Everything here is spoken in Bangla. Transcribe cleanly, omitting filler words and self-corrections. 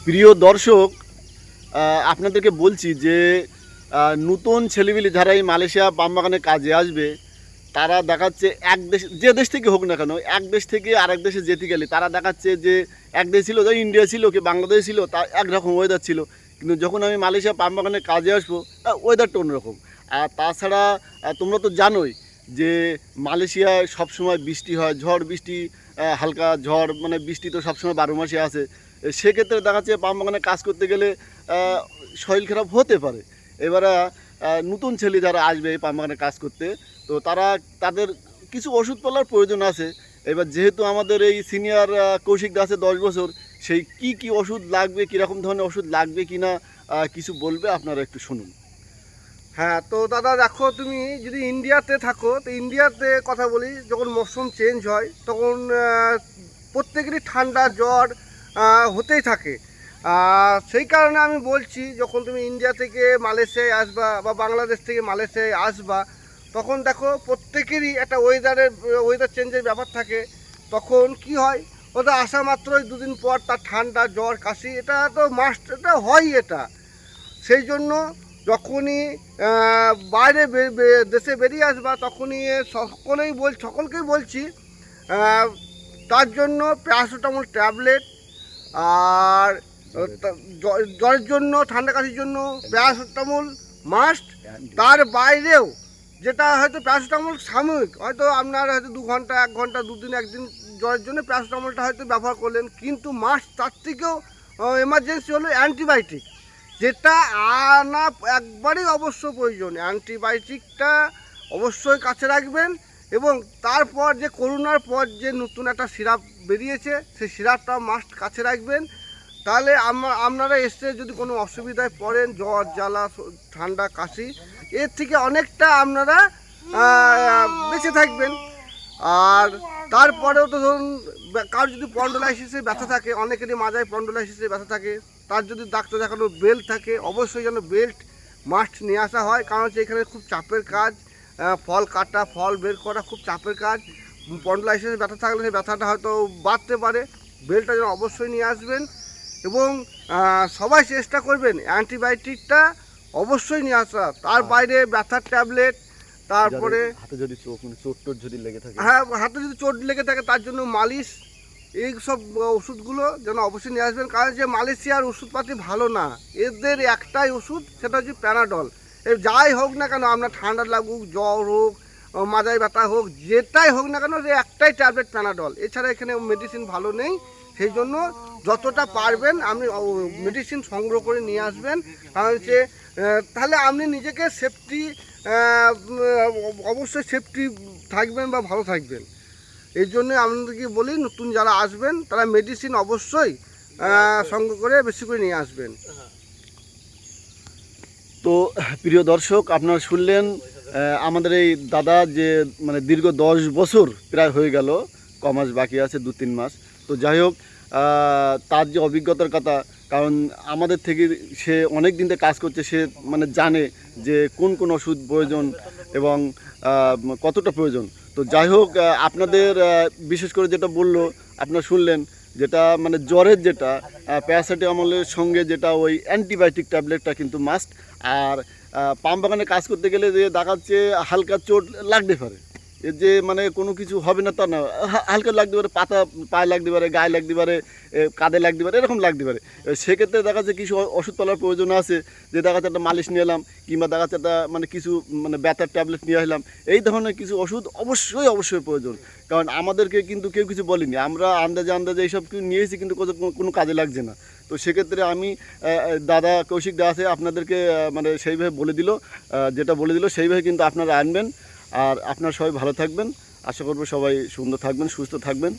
প্রিয় দর্শক, আপনাদেরকে বলছি যে নতুন ছেলেপিলে যারা এই মালয়েশিয়া পাম বাগানে কাজে আসবে, তারা দেখাচ্ছে এক দেশ, যে দেশ থেকে হোক না কেন, এক দেশ থেকে আরেক দেশে যেতে গেলে তারা দেখাচ্ছে যে এক দেশ ছিল, যে ইন্ডিয়া ছিল কি বাংলাদেশ ছিল, তা একরকম ওয়েদার ছিল। কিন্তু যখন আমি মালয়েশিয়া পাম বাগানে কাজে আসবো, ওয়েদারটা অন্যরকম। আর তাছাড়া তোমরা তো জানোই যে মালয়েশিয়ায় সবসময় বৃষ্টি হয়, ঝড় বৃষ্টি, হালকা ঝড়, মানে বৃষ্টি তো সবসময় 12 মাসে আসে। সেক্ষেত্রে দেখা যাচ্ছে পাম বাগানে কাজ করতে গেলে শরীর খারাপ হতে পারে। এবারে নতুন ছেলে যারা আসবে এই পাম বাগানে কাজ করতে, তো তাদের কিছু ওষুধ পালার প্রয়োজন আছে। এবার যেহেতু আমাদের এই সিনিয়র কৌশিক দা আছে 10 বছর, সেই কি ওষুধ লাগবে, কীরকম ধরনের ওষুধ লাগবে কিনা কিছু বলবে, আপনারা একটু শুনুন। হ্যাঁ, তো দাদা দেখো, তুমি যদি ইন্ডিয়াতে থাকো তো ইন্ডিয়াতে কথা বলি, যখন মৌসুম চেঞ্জ হয় তখন প্রত্যেকেরই ঠান্ডা জ্বর হতেই থাকে। সেই কারণে আমি বলছি, যখন তুমি ইন্ডিয়া থেকে মালয়েশিয়ায় আসবা বা বাংলাদেশ থেকে মালয়েশিয়ায় আসবা, তখন দেখো প্রত্যেকেরই একটা ওয়েদার চেঞ্জের ব্যাপার থাকে। তখন কি হয়, ওটা আসা মাত্রই দুদিন পর তার ঠান্ডা জ্বর কাশি, এটা তো মাস্ট, এটা হয় এটা। সেই জন্য যখনই বাইরে দেশে বেরিয়ে আসবা, তখনই সকলকেই বলছি তার জন্য প্যারাসিটামল ট্যাবলেট, আর জ্বরের জন্য, ঠান্ডা কাশির জন্য প্যারাসিটামল মাস্ট। তার বাইরেও যেটা হয়তো প্যারাসিটামল সাময়িক, হয়তো আপনার হয়তো 2 ঘন্টা 1 ঘন্টা 2 দিন 1 দিন জ্বরের জন্য প্যারাসিটামলটা হয়তো ব্যবহার করলেন, কিন্তু মাস্ট তার থেকেও এমার্জেন্সি হলো অ্যান্টিবায়োটিক, যেটা আনা একবারেই অবশ্য প্রয়োজন। অ্যান্টিবায়োটিকটা অবশ্যই কাছে রাখবেন। এবং তারপর যে করোনার পর যে নতুন একটা সিরাপ বেরিয়েছে, সেই সিরাপটা মাস্ট কাছে রাখবেন। তাহলে আপনারা এসে যদি কোনো অসুবিধায় পড়েন, জ্বর জ্বালা ঠান্ডা কাশি, এর থেকে অনেকটা আপনারা বেঁচে থাকবেন। আর তারপরেও তো ধরুন, কার যদি স্পন্ডোলাইসিসে ব্যথা থাকে, অনেকেরই মাজায় স্পন্ডোলাইসিসে ব্যথা থাকে, তার যদি ডাক্তার দেখানো বেল্ট থাকে, অবশ্যই যেন বেল্ট মাস্ট নিয়ে আসা হয়। কারণ হচ্ছে এখানে খুব চাপের কাজ, ফল কাটা, ফল বের করা খুব চাপের কাজ। স্পন্ডোলাইসিসে ব্যথা থাকলে সেই ব্যথাটা হয়তো বাড়তে পারে। বেল্টটা যেন অবশ্যই নিয়ে আসবেন। এবং সবাই চেষ্টা করবেন অ্যান্টিবায়োটিকটা অবশ্যই নিয়ে আসা। তার বাইরে ব্যথার ট্যাবলেট, তারপরে হাতে যদি চোট যদি লেগে থাকে, হ্যাঁ, হাতে যদি চোট লেগে থাকে তার জন্য মালিশ, এই সব ওষুধগুলো যেন অবশ্যই নিয়ে আসবেন। কারণ যে মালয়েশিয়ার ওষুধপাতি ভালো না, এদের একটাই ওষুধ, সেটা হচ্ছে প্যানাডল। যাই হোক না কেন, আপনার ঠান্ডা লাগুক, জ্বর হোক, মাজায় ব্যথা হোক, যেটাই হোক না কেন, যে একটাই ট্যাবলেট প্যানাডল, এছাড়া এখানে মেডিসিন ভালো নেই। সেই জন্য যতটা পারবেন আপনি মেডিসিন সংগ্রহ করে নিয়ে আসবেন। কারণ হচ্ছে তাহলে আপনি নিজেকে সেফটি, অবশ্যই সেফটি থাকবেন বা ভালো থাকবেন। এই জন্য আপনাদেরকে বলি, নতুন যারা আসবেন তারা মেডিসিন অবশ্যই সংগ্রহ করে বেশি করে নিয়ে আসবেন। তো প্রিয় দর্শক, আপনারা শুনলেন আমাদের এই দাদা, যে মানে দীর্ঘ 10 বছর প্রায় হয়ে গেল, কমাস বাকি আছে 2-3 মাস। তো যাই হোক, তার যে অভিজ্ঞতার কথা, কারণ আমাদের থেকে সে অনেক দিন থেকে কাজ করছে, সে মানে জানে যে কোন ওষুধ প্রয়োজন এবং কতটা প্রয়োজন। তো যাই হোক, আপনাদের বিশেষ করে যেটা বললো আপনারা শুনলেন, যেটা মানে জ্বরের যেটা প্যারাসিটামলের সঙ্গে যেটা ওই অ্যান্টিবায়োটিক ট্যাবলেটটা কিন্তু মাস্ট। আর পাম বাগানে কাজ করতে গেলে যে দেখাচ্ছে হালকা চোট লাগতে পারে, এর যে মানে কোনো কিছু হবে না তা না, হালকা লাগতে পারে, পাতা পায়ে লাগতে পারে, গায়ে লাগতে পারে, কাঁধে লাগতে পারে, এরকম লাগতে পারে। সেক্ষেত্রে দেখা যাচ্ছে কিছু ওষুধপালার প্রয়োজন আছে, যে দেখা যাচ্ছে একটা মালিশ নিয়ে এলাম, কিংবা দেখা যাচ্ছে একটা মানে কিছু মানে ব্যথার ট্যাবলেট নিয়ে এলাম। এই ধরনের কিছু ওষুধ অবশ্যই প্রয়োজন। কারণ আমাদেরকে কিন্তু কেউ কিছু বলেনি, আমরা আন্দাজে এইসব কিছু নিয়েছি, কিন্তু কোনো কাজে লাগছে না। তো সেক্ষেত্রে আমি দাদা কৌশিক দা আছে, আপনাদেরকে মানে সেইভাবে বলে দিল, যেটা বলে দিল সেইভাবে কিন্তু আপনারা আনবেন। আর আপনারা সবাই ভালো থাকবেন, আশা করব সবাই সুন্দর থাকবেন, সুস্থ থাকবেন।